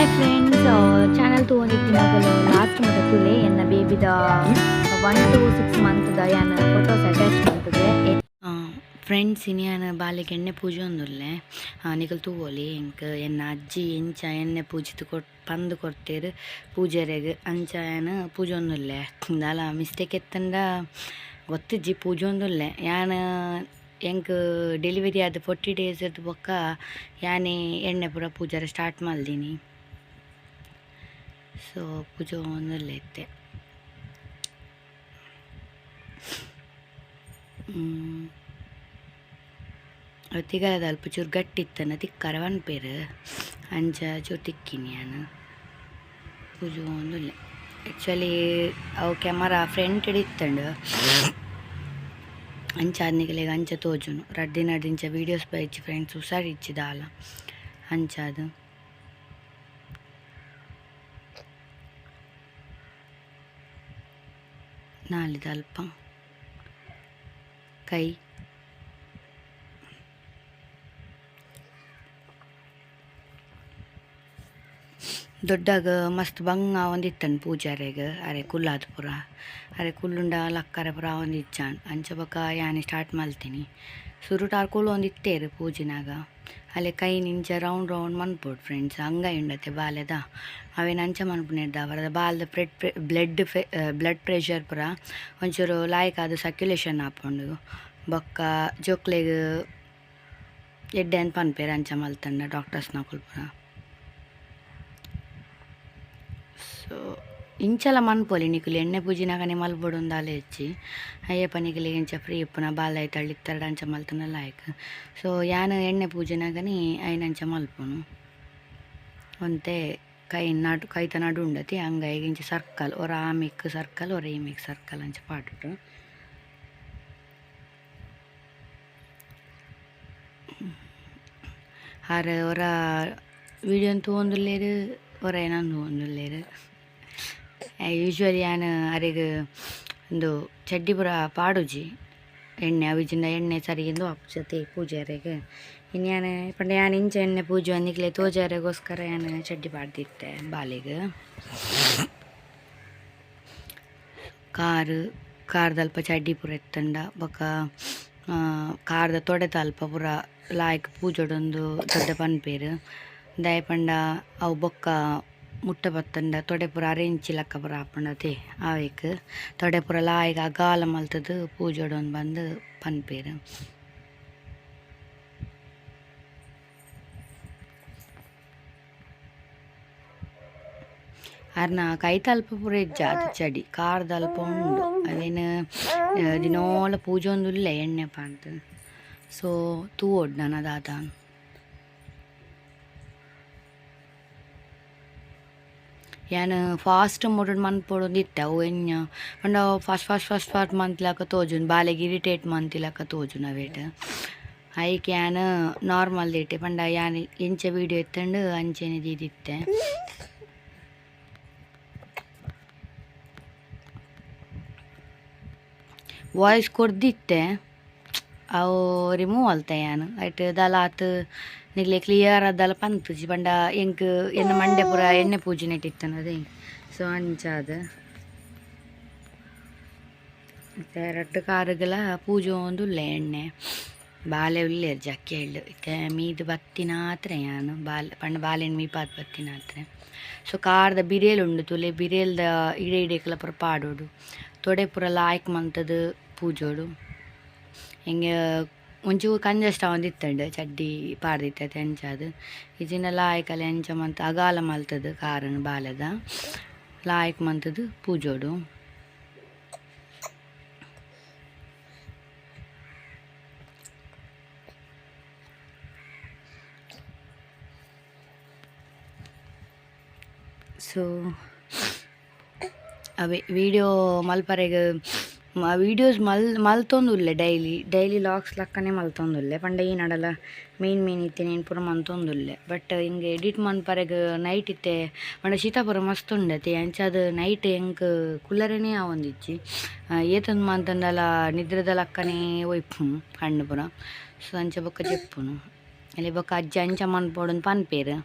Hi friends, channel ತೊಗೊಂಡಿದ್ದೀನಾಗಲು last ಮಟ್ಟದಲ್ಲಿ ಎನ್ನ ಬೇಬಿದ 1 to 6 ಮಂತ್ದ ಯಾನ ಫೋಟೋಸ್ ಅಟ್ಯಾಚ್ ಮಾಡ್ತದೆ. ಫ್ರೆಂಡ್ಸ್ ಇನಿಯಾನ ಬಾಲೆಗೆ ಎಣ್ಣೆ ಪೂಜೆ ಒಂದುಲ್ಲೆ ನಿಕಲ್ ತೂವೋಲಿ ಇಂಕ ಎನ್ನ ಅಜ್ಜಿ ಇಂಚ ಎಣ್ಣೆ ಪೂಜಿತು ಪಂದು ಕೊಡ್ತೇರು ಪೂಜೆರೆಗ್ ಅಂಚ ಯಾನ ಪೂಜೆ ಒಂದುಲ್ಲೆ ದಾಲ ಮಿಸ್ಟೇಕ್ ಎತ್ತಂಡ ಗೊತ್ತಿಜ್ಜಿ ಪೂಜೆ ಒಂದುಲ್ಲೆ ಯಾನ ಎಂಕ್ ಡೆಲಿವರಿ ಆದ 40 days ಬೊಕ್ಕ ಯಾನೇ ಎಣ್ಣೆ ಪೂರ ಪೂಜಾರ ಸ್ಟಾರ್ಟ್ ಮಲ್ದೀನಿ. ಸೊ ಪೂಜೆ ಒಂದುಲ್ಲೆ ಇತ್ತೆ. ತಿಗಲದ ಅಲ್ಪ ಚೂರು ಗಟ್ಟಿತ್ತನ ತಿಕ್ಕಾರ ಒನ್ಪೇರು ಅಂಚ ಚೂರು ತಿಕ್ಕಿನಿ ನಾನು ಪೂಜೆ ಒಂದುಲ್ಲೆ. ಆ್ಯಕ್ಚುಲಿ ಅವು ಕ್ಯಾಮರಾ ಫ್ರಂಟ್ ಇತ್ತಂಡು ಅಂಚ ಆದ್ನಿಗಲೆಗ ಅಂಚ ತೋಜುನು ರಡ್ಡಿನಡ್ದಿಂಚ ವೀಡಿಯೋಸ್ ಬೈಚಿ ಫ್ರೆಂಡ್ಸ್ ಹುಷಾರು ಇಚ್ಚಿದಾಲ ಅಂಚಾದು. ನಾಲಿದ ಅಲ್ಪ ಕೈ ದೊಡ್ಡಾಗ ಮಸ್ತ್ ಬಂಗ ಒಂದಿತ್ತಂಡು ಪೂಜಾರೆಗ್ ಅರೆ ಕುಲ್ಲಾದ ಪುರ ಅರೆ ಕುಲ್ಲುಂಡ ಲಕ್ಕರೆ ಪುರ ಒಂದಿಚ್ಚಾನ್ ಅಂಚ ಬೊಕ ಯಾನೆ ಸ್ಟಾರ್ಟ್ ಮಲ್ತೀನಿ. ಸುರುಟಾರ್ ಕುಲ್ಲು ಒಂದಿತ್ತೇರು ಪೂಜಿನಾಗ ಅಲ್ಲೇ ಕೈ ನಿಂಚ ರೌಂಡ್ ಮನ್ಪೋಡು ಫ್ರೆಂಡ್ಸ್ ಹಂಗ ಇಂಡತ್ತೆ ಬಾಲೆದ ಅವೇನು ಅಂಚ ಮನ್ಪುನಿಡ್ದ ಅವರದ ಬಾಲ್ದ ಬ್ಲಡ್ ಪ್ರೆಷರ್ ಪುರ ಒಂಚೂರು ಲಾಯ್ಕಾದ ಸರ್ಕ್ಯುಲೇಷನ್ ಆಪುಂಡು ಬೊಕ್ಕ ಜೋಕ್ಲೆಗ್ ಎಡ್ಡೆ ಅಂತ ಪನ್ಪೇರು ಅಂಚ ಮಲ್ತಂಡ ಡಾಕ್ಟರ್ಸ್ನ ಪುರ. ಸೊ ಇಂಚಲ ಮನ್ಪೊಲಿ ನಿಕುಲು ಎಣ್ಣೆ ಪೂಜಿನಾಗನೆ ಮಲ್ಬೋಡು ಒಂದಾಲೆ ಹೆಚ್ಚಿ ಅಯ್ಯಪ್ಪ ನಿಕಲಿ ಇಂಚ ಫ್ರೀ ಇಪ್ಪುನ ಬಾಲ ಐತಳ್ಳಿ ಇತ್ತರಡು ಅಂಚ ಮಲ್ತನ ಲಾಯ್ಕ್. ಸೊ ಯಾನು ಎಣ್ಣೆ ಪೂಜೆನಾಗನಿ ಐನಂಚ ಮಲ್ಪುನು ಒಂತೆ ಕೈತ ನಡು ಉಂಡತಿ ಹಂಗ ಇಂಚ ಸರ್ಕಲ್ ಒರ ಆಮಿಕ್ ಸರ್ಕಲ್ ಒರ ಈಮಿಕ್ ಸರ್ಕಲ್ ಅಂಚ ಪಾಟು ಆರ ಒರ ವೀಡಿಯೋ ತೂವೊಂದುಲ್ಲೇರು ಒರ ಏನೊಂದು ಒಂದುಲ್ಲೇರು. ಯೂಶ್ವಲಿ ಯಾನು ಅರೆಗ್ ಒಂದು ಚಡ್ಡಿ ಪುರ ಪಾಡುಜಿ ಎಣ್ಣೆ ಅವಿಜಿಂದ ಎಣ್ಣೆ ಸರಿಗಿಂದು ಅಪ್ಸತಿ ಪೂಜೆರೆಗ್ ಇನ್ನು ಪಂಡ ಯಾನು ಇಂಚ ಎಣ್ಣೆ ಪೂಜೆ ಅಂದಿಕ್ಲೆ ತೋಜಾರೆಗೋಸ್ಕರ ಯಾನು ಚಡ್ಡಿ ಪಾಡ್ದಿತ್ತೆ ಬಾಲಿಗ್. ಕಾರ್ದ ಅಲ್ಪ ಚಡ್ಡಿ ಪುರ ಎತ್ತಂಡ ಬೊಕ ಕಾರ್ದ ತೊಡೆತ ಅಲ್ಪ ಪುರ ಲಾಯ್ಕ್ ಪೂಜೆಡೊಂದು ದೊಡ್ಡ ಪನ್ಪೇರು ದಯ ಪಂಡ ಅವು ಬೊಕ್ಕ ಮುಟ್ಟ ಬತ್ತಂಡ ತೊಡೆ ಪುರ ಅರೆಂಚಿ ಲಕ್ಕ ಪುರ ಆಪುಂಡತೆ ಆವೇಕ್ ತೊಡೆ ಪುರ ಲಾಯ್ಗ ಅಗಾಲ ಮಲ್ತದು ಪೂಜೆಡೊಂದು ಬಂದು ಪನ್ಪೇರು. ಅರ್ನ ಕೈತ ಅಲ್ಪ ಪೂರ ಇಜ್ಜಾದ ಚಡಿ ಕಾರ್ದ ಅಲ್ಪ ಉಂಡು ಅವೇನು ದಿನೋಲ ಪೂಜೆ ಒಂದುಲ್ಲೆ ಎಣ್ಣೆ ಪಾಡ್ದು. ಸೊ ತೂವೊಡ್ ನಾನು ಅದಾದ ಯಾನು ಫಾಸ್ಟ್ ಮೋಡ್ ಮನ್ಪೊಡೊಂದು ಇತ್ತೆ ಅವು ಎಣ್ಣೆ ಪಂಡ ಫಾಸ್ಟ್ ಮಂತ್ಲಕ ತೋಜುನು ಬಾಲೆಗೆ ಇರಿಟೇಟ್ ಮಂತಿಲಕ ತೋಜುನು ಅವೇಟ್ ಐಕೆ ಯಾನು ನಾರ್ಮಲ್ ಇಟ್ಟೆ ಪಂಡ ಯಾನು ಎಂಚ ವೀಡಿಯೋ ಎತ್ತಂಡು ಅಂಚೆನೆ ದೀದಿತ್ತೆ. ವಾಯ್ಸ್ ಕೊಡ್ದಿತ್ತೆ ಅವು ರಿಮೂವ್ ಅಲ್ತೆ ಯಾನು ಐಟ್ ದಲಾತ್ ನಿಗ್ಲೆ ಕ್ಲಿಯರ್ ಅದಲ್ಲ ಪನ್ಪುಜಿ ಪಂಡ ಎಂಕ್ ಎನ್ನ ಮಂಡೆ ಪುರ ಎಣ್ಣೆ ಪೂಜೆ ನೆಟ್ಟಿತ್ತನದೇ. ಸೊ ಅಂಚಾದ ಮತ್ತೆ ರಡ್ಡು ಕಾರುಗಳ ಪೂಜೆ ಒಂದುಲ್ಲೆ ಎಣ್ಣೆ ಬಾಲೆ ಉಲ್ಲೇರು ಜಕ್ಕೆ ಎಳ್ಳು ಇತ್ತೆ ಮೀದು ಬತ್ತಿನಾತ್ರ ಯಾನು ಪಂಡ ಬಾಲೆಣ್ಣೆ ಮೀಪಾದ ಬತ್ತಿನಾತ್ರ. ಸೊ ಕಾರ್ದ ಬಿರೇಲ್ ಉಂಡು ತುಲೆ ಬಿರೇಲ್ದ ಇಡೆಕ್ಲ ಪುರ ಪಾಡೋಡು ತೊಡೆ ಪುರ ಲಾಯ್ಕ್ ಮಂತದು ಪೂಜೋಡು ಹಿಂಗೆ ಒಂಚೂರು ಕಂಜಸ್ಟ್ ಒಂದಿತ್ತಂಡು ಚಡ್ಡಿ ಪಾಡ್ದಿತ್ತೈತೆ ಅಂಚಾದು ಇಜಿನ ಲಾಯ್ಕಲೆ ಅಂಚ ಮಂತ ಅಗಾಲ ಮಲ್ತದು ಕಾರಣ ಬಾಲದ ಲಾಯ್ಕ್ ಮಂತದು ಪೂಜೋಡು. ಸೊ ಅವೇ ವೀಡಿಯೋ ಮಲ್ಪರೆಗ್ ವೀಡಿಯೋಸ್ ಮಲ್ತೊಂದುಲ್ಲೆ ಡೈಲಿ ಲಾಗ್ಸ್ ಲಕ್ಕನೆ ಮಲ್ತೊಂದುಲ್ಲೆ ಪಂಡ ಈ ನಡಲ ಮೇನ್ ಇತ್ತೆ నేను ಪೂರ ಮಂತೊಂದುಲ್ಲೆ. ಬಟ್ ಹಿಂಗೆ ಎಡಿಟ್ ಮನ್ಪರೆಗ್ ನೈಟ್ ಇತ್ತೆ ಪಂಡ ಶೀತ ಪೂರ ಮಸ್ತ್ ಉಂಡತೆ ಅಂಚಾದ ನೈಟ್ ಎಂಕ್ ಕುಲ್ಲರೆನೇ ಆವೊಂದಿಜ್ಜಿ ಏತೊಂದು ಮಂತಂಡಲ ನಿದ್ರೆದ ಲಕ್ಕನೆ ಒಯ್ಪುನು ಕಣ್ಣು ಪೂರ. ಸೊ ಅಂಚ ಬೊಕ್ಕ ಜೆಪ್ಪುನು ಅಲ್ಲಿ ಬೊಕ್ಕ ಅಜ್ಜಿ ಅಂಚ ಮನ್ಪೊಡು ಪನ್ಪೇರು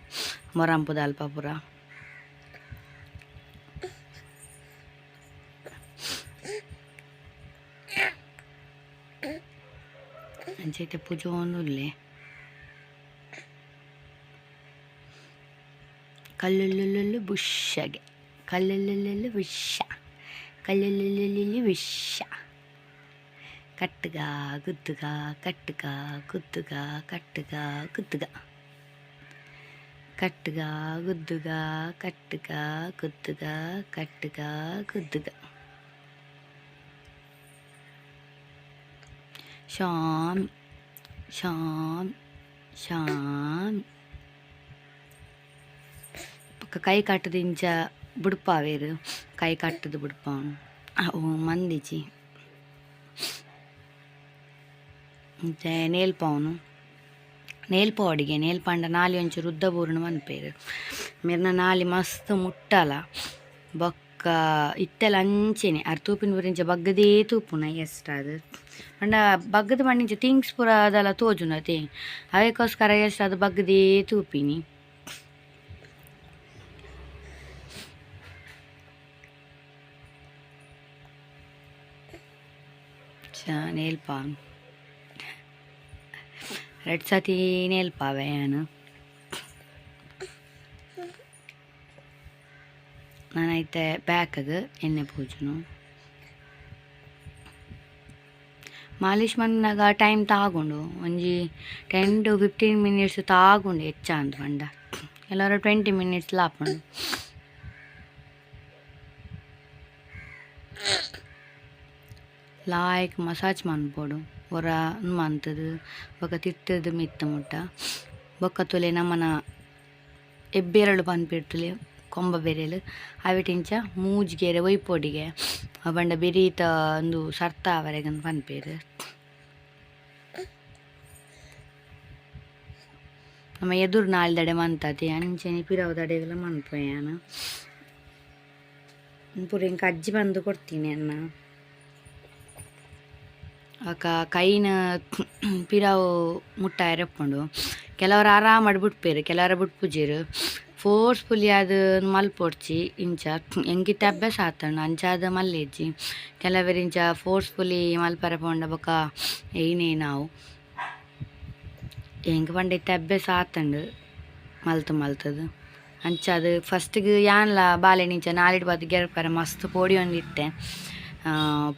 ಮೊರಂಪುದ ಅಲ್ಪ ಪೂರ. ಅಂಚೈತೆ ಪೂಜೋಂದುಲ್ಲೆ ಕಲ್ಲುಲ್ಲು ಬುಷ್ಷಗೆ ಕಲ್ಲುಲ್ಲು ವಿಷ ಕಲ್ಲುಲ್ಲು ವಿಷ ಕಟ್ಟುಗ ಗುದ್ದುಗ ಕಟ್ಟುಗ ಗುದ್ದುಗ ಕಟ್ಟುಗ ಗುದ್ದುಗ ಕಟ್ಟುಗ ಗುದ್ದುಗ ಕಟ್ಟುಗ ಗುದ್ದುಗ ಕಟ್ಟುಗ ಗುದ್ದುಗ ಶಾಮ್ ಶಾಮ್ ಶಾಮ್ ಕೈ ಕಟ್ಟದು ಇಂಚ ಬುಡ್ಪಾವೇರು ಕೈ ಕಟ್ಟದು ಬುಡ್ಪಾವನು ಅವು ಮಂದಿಚಿ ಮತ್ತೆ ನೇಲ್ಪವನು ನೇಲ್ಪವಡಿಗೆ ನೇಲ್ಪಂಡ ನಾಲಿ ಒಂಚೂರು ಉದ್ದ ಬೂರ್ಣ ಮನ್ಪೇರು ಮಿರ್ನ ನಾಲಿ ಮಸ್ತ್ ಮುಟ್ಟಲ ಬೊಕ್ಕ ಇತ್ತೆಲ ಅಂಚೆನೆ ಅರ್ ತೂಪಿನ ಬುರಿಂಚ ಬಗ್ಗದೇ ತೂಪುನ ಎಷ್ಟಾದ ಅಂಡ ಬಗ್ಗದ ಮಣ್ಣಿಂಚ ಥಿಂಗ್ಸ್ ಪೂರ ಅದೆಲ್ಲ ತೋಜುನತೆ ಅದಕ್ಕೋಸ್ಕರ ಎಷ್ಟಾದ ಬಗ್ಗದೇ ತೂಪಿನಿ. ನೇಲ್ಪಾವನು 2 ಸತಿ ನೇಲ್ಪಾವೆ ನಾನು ನಾನೈತೆ ಬ್ಯಾಕಗೆ ಎಣ್ಣೆ ಪೂಜನು ಮಾಲಿಶ್ ಮನ್ನಾಗ ಟೈಮ್ ತಾಗೊಂಡು ಒಂಜಿ 10 to 15 minutes ತಾಗೊಂಡು ಹೆಚ್ಚ ಅಂತ ಪಂಡ ಎಲ್ಲರೂ 20 minutes ಲಾಪಂಡು ಲಾಯ್ಕ್ ಮಸಾಜ್ ಮನ್ಪೊಡು ಒರ ಮಂತದು ಬೊಕ ತಿಟ್ಟದು ಮಿತ್ತ ಮುಟ್ಟ ಬೊಕ್ಕ ತುಲೆ ನಮ್ಮನ ಎಬ್ಬೆರಳು ಪನ್ಪಿಡ್ತುಲೆ ಕೊಂಬ ಬೆರೆಲು ಅವಿಟಿಂಚ ಮೂಜ್ಗೆರೆ ಒಯ್ಪೊಡಿಗೆ ಬಂಡ ಬೆರೀತ ಒಂದು ಸರ್ತ ಅವರೆಗನ್ ಪನ್ಪೇರು ನಮ್ಮ ಎದುರು ನಾಲ್ದಡೆ ಮಂತತಿ ಅಂಚೆನೆ ಪಿರವು ದಡೆಗೆಲ್ಲ ಮನ್ಪೋಯಾನ ಪೂರ ಇಂಕ ಅಜ್ಜಿ ಬಂದು ಕೊಡ್ತೀನಿ ಅನ್ನ ಆಕ ಕೈನ ಪಿರಾವು ಮುಟ್ಟಾಯ ರಪ್ಕೊಂಡು ಕೆಲವರು ಆರಾಮಾಡಿ ಬಿಟ್ಪೇರು ಕೆಲವರ ಬಿಟ್ಪುಜೇರು ಫೋರ್ಸ್ಫುಲಿ ಅದು ಮಲ್ಪೊಡ್ಚಿ ಇಂಚ ಎಂಗಿತ್ತ ಅಭ್ಯಾಸ ಆತಂಡು ಅಂಚಾದ ಮಲ್ಲೆಜ್ಜಿ ಕೆಲವರು ಇಂಚ ಫೋರ್ಸ್ಫುಲಿ ಮಲ್ಪರ ಪೋಂಡ ಬೊಕ ಏನೇ ನಾವು ಹೆಂಗೆ ಪಂಡೈತೆ ಅಭ್ಯಾಸ ಆತಂಡು ಮಲ್ತದು ಅಂಚಾದ ಫಸ್ಟಿಗೆ ಯಾನ್ಲ ಬಾಲೆನಿಂಚ ನಾಲಿಡ್ ಬದು ಗೆರ್ಪರ ಮಸ್ತ್ ಪೋಡಿ ಒಂದಿಟ್ಟೆ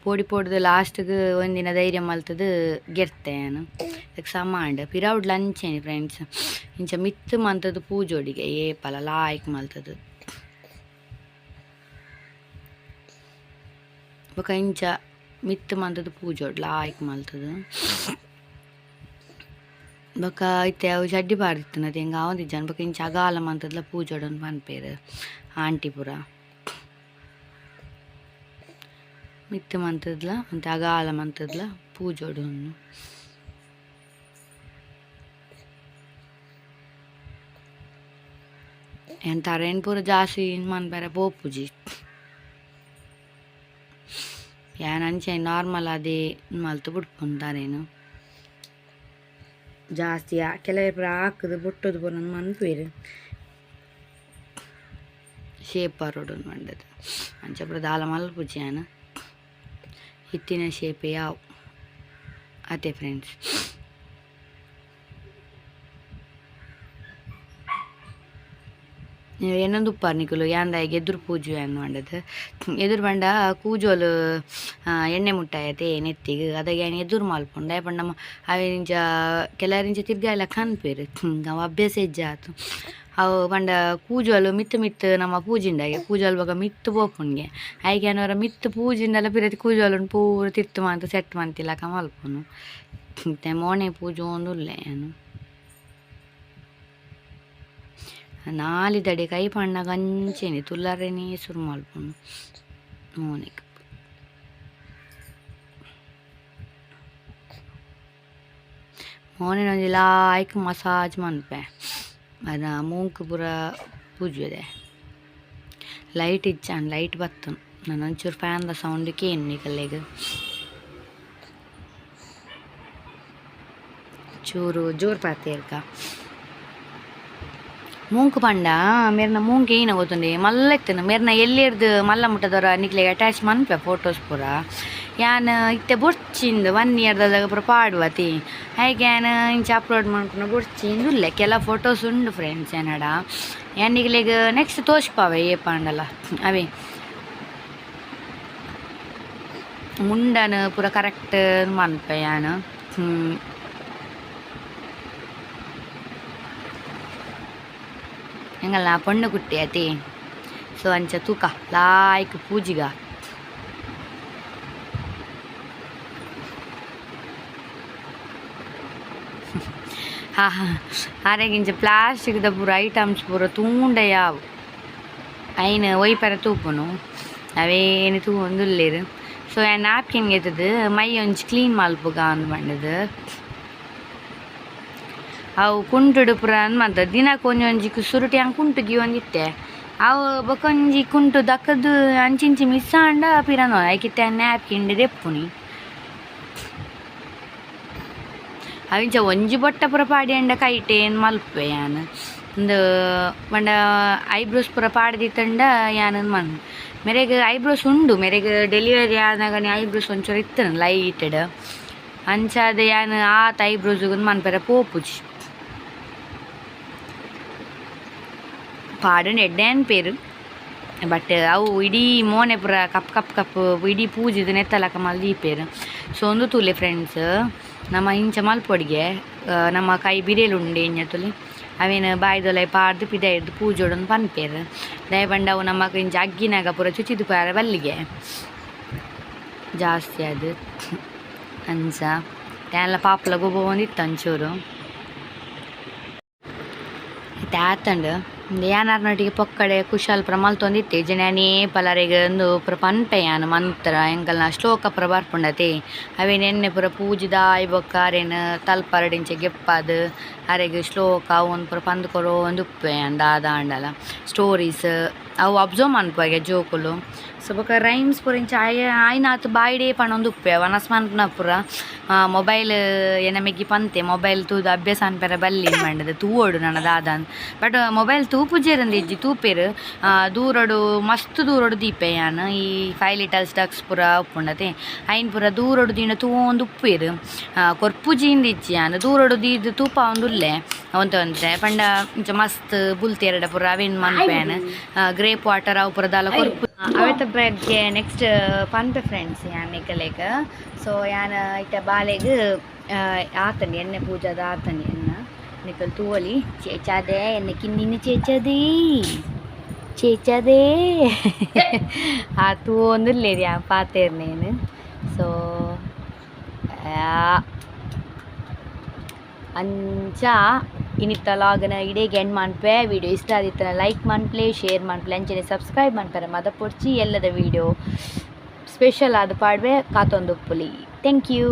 ಪೋಡಿ ಪೋಡ್ದು ಲಾಸ್ಟ್ಗೆ ಒಂದಿನ ಧೈರ್ಯ ಮಲ್ತದು ಗೆರ್ತೆ ನಾನು ಅದಕ್ಕೆ ಸಮಾಂಡ್ ಪಿರಾವುಡ್ ಲಂಚೇನಿ ಫ್ರೆಂಡ್ಸ್ ಇಂಚ ಮಿತ್ತು ಮಂತದ್ದು ಪೂಜೋಡಿಗೆ ಏಪಲ ಲಾಯ್ಕ್ ಮಲ್ತದು ಬೊಕ ಇಂಚ ಮಿತ್ತು ಮಂತದ್ದು ಪೂಜೋಡ್ ಲಾಯ್ಕ್ ಮಲ್ತದು ಬೊಕ ಇತ್ತೆ ಅವು ಚಡ್ಡಿ ಪಾಡಿತ್ತನದು ಹೆಂಗೆ ಆವಂದಿಜ್ಜಾನ ಬೊಕ ಇಂಚ ಅಗಾಲ ಮಂತದ್ಲ ಪೂಜೋಡನ್ ಪನ್ಪೇರು ಆಂಟಿ ಪುರ ಮಿತ್ತು ಮಂತದ್ಲ ಮತ್ತು ಅಗಾಲ ಮಂತದ್ಲ ಪೂಜೋಡು ಎಂತಾರೆ ಏನು ಪೂರ ಜಾಸ್ತಿ ಮನ್ಪೇರ ಪೋಪುಜಿ ಯಾನ್ ಅಂಚೆ ನಾರ್ಮಲ್ ಅದೇ ಮಲ್ತು ಬಿಟ್ಕೊಂತಾರೇನು ಜಾಸ್ತಿ ಕೆಲವೇ ಪೂರ ಹಾಕದು ಬುಟ್ಟದು ಪೂರ ಮನ್ಪೇರು ಶೇಪ್ ರೋಡು ಮಂಡದು ಅಂಚ ಪೂರ ದಾಲ ಮಲ್ಪುಜಿ ಯಾನ ಇತ್ತಿನ ಶೇಪೆ ಯಾವು ಅದೇ ಫ್ರೆಂಡ್ಸ್ ಏನೊಂದು ಉಪ್ಪಾರ್ನಿಕುಲು ಯಾಂದಾಯಿಗೆ ಎದುರು ಪೂಜೆ ಏನು ಮಾಡದು ಎದುರು ಬಂಡ ಕೂಜೋಲು ಎಣ್ಣೆ ಮುಟ್ಟಾಯತೆ ನೆತ್ತಿಗೆ ಅದಾಗೆ ಏನು ಎದುರು ಮಲ್ಪುಂಡು ಪಂಡ ನಮ್ಮ ಅವಿಂಚ ಕೆಲವರಿಂಚ ತಿರ್ಗಾಯಲ್ಲ ಕನ್ಪೇರು ಅವು ಅಭ್ಯಾಸ ಹೆಜ್ಜೆ ಆತು ಅವು ಪಂಡ ಕೂಜೋಲು ಮಿತ್ತು ನಮ್ಮ ಪೂಜಿಂಡಾಗೆ ಕೂಜೋಲು ಬಾಗ ಮಿತ್ತು ಪೋಪುಂಗೆ ಐಗೆ ಏನವರ ಮಿತ್ತು ಪೂಜಿಂಡಲ್ಲ ಪಿರತಿ ಕೂಜೋಲು ಪೂರ ತಿರ್ತು ಮಂತ ಸೆಟ್ ಮಂತಿಲ್ಲಕ ಮಲ್ಪುನು ಮತ್ತೆ ಮೋನೆ ಪೂಜೆ ಒಂದುಲ್ಲೆ ಏನು ನಾಲಿದಡೆ ಕೈ ಪಣ್ಣ ಕಂಚೇನೆ ತುಲ್ಲರೇನೇ ಸುರು ಮಲ್ಪುನು ಮೋನೆಗೆ ಮೋನೆ ಲಾಯ್ಕ್ ಮಸಾಜ್ ಮನ್ಪೆ ಅದ ಮೂಕ್ ಪೂರ ಪೂಜೆದೆ ಲೈಟ್ ಇಚ್ಚಾನ್ ಲೈಟ್ ಬತ್ತನು ನಾನು ಒಂಚೂರು ಫ್ಯಾನ್ದ ಸೌಂಡ್ಗೆ ಏನು ಕಲ್ಲೆಗೆ ಚೂರು ಜೋರು ಪಾತೇರ್ಕ ಮೂಂಕು ಪಂಡ ಮೇರ್ನ ಮೂಂಕೆ ಏನ ಗೊತ್ತುಂಡೆ ಮಲ್ಲ ಇತ್ತನು ಮೇರ್ನ ಎಲ್ಲಿರ್ದು ಮಲ್ಲ ಮುಟ್ಟದವರ ನಿಕ್ಲೆಗೆ ಅಟ್ಯಾಚ್ ಮನ್ಪೆ ಫೋಟೋಸ್ ಪೂರ ಯಾನ್ ಇತ್ತೆ ಬೊರ್ಚಿಂದು 1 ಇಯರ್ದಾಗ ಪೂರ ಪಾಡುವತಿ ಹಾಗೆ ಯಾನ್ ಇಂಚ ಅಪ್ಲೋಡ್ ಮಾಡ್ಕೊಂಡು ಬೊರ್ಚಿಂದು ಇಲ್ಲೇ ಕೆಲ ಫೋಟೋಸ್ ಉಂಡು ಫ್ರೆಂಡ್ಸ್ ಏನಡ ಯಾನಿಗ್ಲೆಗ್ ನೆಕ್ಸ್ಟ್ ತೋಷ್ಪಾವೆ ಏ ಪಾಂಡಲ್ಲ ಅವೇ ಮುಂಡನ ಪೂರ ಕರೆಕ್ಟ್ ಮನ್ಪೆ ಯಾನ್ ಹೆಂಗಲ್ಲ ಪಣ್ಣು ಕುಟ್ಟಿ ಅತಿ ಸೊ ಅಂಚ ತೂಕ ಲಾಯ್ಕ್ ಪೂಜಿಗ ಹಾ ಆರೆಗಿಂಚ ಪ್ಲಾಸ್ಟಿಕ್ದ ಪೂರ ಐಟಮ್ಸ್ ಪೂರ ತೂಂಡ ಯಾವು ಐನ್ ಒಯ್ಪರ ತೂಪುನು ಅವೇನು ತೂಂದುಲ್ಲೇರು ಸೊ ನ್ಯಾಪ್ಕಿನ್ ಗೆತ್ತದು ಮೈ ಒಂಚು ಕ್ಲೀನ್ ಮಲ್ಪುಗ ಅಂದ್ ಬಂಡದು ಅವು ಕುಂಟುಡು ಪುರ ಅಂದ್ ದಿನಕ್ಕೆ ಒಂಜೊಂಜಿ ಸುರುಟಿ ಹಂಗೆ ಕುಂಟುಗಿ ಒಂದಿತ್ತೆ ಅವು ಬೊಕೊಂಜಿ ಕುಂಟು ದಕ್ಕದು ಅಂಚಿಂಚಿ ಮಿಸ್ ಆಂಡ ಪಿರನೋ ಐಕಿತ್ತೆ ನ್ಯಾಪ್ಕಿನ್ ದೆಪ್ಪುನಿ ಅವಿಂಚ ಒಂಜಿ ಬೊಟ್ಟ ಪುರ ಪಾಡಿ ಅಂಡ ಕೈಟೇನು ಮಲ್ಪೆ ಯಾನ್ ಒಂದು ಬಂಡ ಐಬ್ರೋಸ್ ಪುರ ಪಾಡ್ದಿತ್ತಂಡ ಯಾನ್ ಮನ್ ಮೇರೆಗೆ ಐಬ್ರೋಸ್ ಉಂಡು ಮೇರೆಗೆ ಡೆಲಿವರಿ ಆದಾಗ ಐಬ್ರೋಸ್ ಒಂಚೂರು ಇತ್ತನ ಲೈಟೆಡ್ ಅಂಚಾದ ಯಾನ್ ಆತ ಐಬ್ರೋಸ್ಗೆ ಮನ್ಪೆರ ಪೋಪುಜಿ ಪಾಡನ್ ಎಡ್ಡೆನ್ ಪೇರು ಬಟ್ ಅವು ಇಡೀ ಮೋನೆ ಪುರ ಕಪ್ ಇಡೀ ಪೂಜಿದು ನೆತ್ತಲಕ ಮಲ್ದಿ ಪೇರು ಸೊ ಒಂದು ತೂಲೆ ಫ್ರೆಂಡ್ಸ್ ನಮ್ಮ ಇಂಚ ಮಲ್ಪೊಡಿಗೆ ನಮ್ಮ ಕೈ ಬಿರಿಯಲು ಉಂಡೆ ಇಂಚ ತುಲಿ ಅವೇನು ಬಾಯ್ದೊಲೈ ಪಾಡ್ದು ಪಿದಾಯ್ದು ಪೂಜೋಡೊಂದು ಪನ್ಪೇರು ದಯ ಬಂಡ ಅವು ನಮ್ಮ ಇಂಚ ಅಗ್ಗಿನಾಗ ಪೂರ ಚುಚಿದು ಪಾರ ಬಲ್ಲಿಗೆ ಜಾಸ್ತಿ ಅದು ಅಂಚ ಎಲ್ಲ ಪಾಪಲ ಗೊಬ್ಬ ಒಂದಿತ್ತು ಒಂಚೂರು ಆತಂಡು ಯಾನೊಟ್ಟಿಗೆ ಪೊಕ್ಕಡೆ ಕುಶಾಲ್ ಪುರ ಮಲ್ತೊಂದಿತ್ತೆ ಜನೇ ಪಲರೆಗೆ ಒಂದು ಪುರ ಪನ್ಪೆ ಯಾನು ಮಂತ್ರ ಎಂಕಲ್ನ ಶ್ಲೋಕ ಪುರ ಬರ್ಪುಂಡತೆ ಅವೇನು ಎಣ್ಣೆ ಪುರ ಪೂಜಿದ ಆಯ್ಬೊಕ್ಕ ಅರೇನು ತಲ್ಪರಡಿಂಚೆ ಗೆಪ್ಪದು ಅರೆಗೆ ಶ್ಲೋಕ ಒಂದು ಪುರ ಪಂದ್ಕೊರೋ ಒಂದು ಉಪ್ಪೆ ದಾದ ಅಂಡಲ್ಲ ಸ್ಟೋರೀಸ್ ಅವು ಅಬ್ಸರ್ವ್ ಮನ್ಪಾಗೆ ಜೋಕುಲು ಸೊ ಬೊಕ ರೈಮ್ಸ್ ಪೂರ ಇಂಚ ಆಯ್ನಾತು ಬಾಯ್ಡೇ ಪಣೊಂದು ಉಪ್ಪೆ ವನಸ್ ಮನ್ಪುನ ಪೂರ ಮೊಬೈಲ್ ಎನಮೆಗ್ಗಿ ಪಂತೆ ಮೊಬೈಲ್ ತೂದು ಅಭ್ಯಾಸ ಅನ್ಪೆರ ಬಲ್ಲಿ ಮಂಡದು ತೂವೋಡು ನನ್ನ ದಾದಾನ್ ಬಟ್ ಮೊಬೈಲ್ ತೂಪುಜೇರಂದು ಇಜ್ಜಿ ತೂಪೇರು ದೂರಡು ಮಸ್ತ್ ದೂರಡು ದೀಪೆ ಯಾನ್ ಈ 5 ಲೀಟರ್ಸ್ ಡಕ್ಸ್ ಪೂರ ಉಪ್ಪುಂಡತೆ ಐನ್ ಪೂರ ದೂರಡು ದೀನ ತೂವೊಂದು ಉಪ್ಪೇರು ಕೊರ್ಪುಜಿಂದ ಇಜ್ಜಿ ಯಾನ್ ದೂರಡು ದೀದು ತೂಪ ಒಂದುಲ್ಲೆ ಒಂತೆ ಪಂಡ ಇಂಚ ಮಸ್ತ್ ಬುಲ್ತೇರಡ ಪೂರ ಅವೇನು ಮನ್ಪೇನ್ ಗ್ರೇಪ್ ವಾಟರ್ ಅವು ಪೂರ ದಾಲ ಕೊರ್ಪು ಅವತ್ತ ಬಗ್ಗೆ ನೆಕ್ಸ್ಟ್ ಪಂತ ಫ್ರೆಂಡ್ಸ್ ಯಾನ್ ನಿಕಲೇಗ ಸೊ ಯಾನ್ ಇಟ್ಟ ಬಾಲೆಗ್ ಆತನಿ ಎಣ್ಣೆ ಪೂಜಾದ ಆತನಿ ಎನ್ನ ನಿಕಲ್ ತೂವಲಿ ಚೇಚಾದೆ ಎಣ್ಣೆ ಕಿನ್ನಿನ ಚೇಚಾದೆ ಆ ತೂ ಒಂದುಲ್ಲೇರಿ ಆ ಪಾತೇರ್ನೇನು ಸೊ ಅಂಚ ಇನ್ನಿತ್ತ ಲಾಗನ ಇಡೇಗೆ ಎಂಡ್ ಮನ್ಪೆ ವಿಡಿಯೋ ಇಷ್ಟ ಆದಿತ್ತನ ಲೈಕ್ ಮನ್ಪ್ಲೆ ಶೇರ್ ಮನ್ಪ್ಲೆ ಅಂಚನೆ ಸಬ್ಸ್ಕ್ರೈಬ್ ಮನ್ಪರೆ ಮದ ಪೊಡ್ಚಿ ಎಲ್ಲದ ವಿಡಿಯೋ ಸ್ಪೆಷಲ್ ಆದ ಪಾಡ್ವೆ ಕಾತೊಂದು ಉಪ್ಪುಲಿ ಥ್ಯಾಂಕ್ ಯು.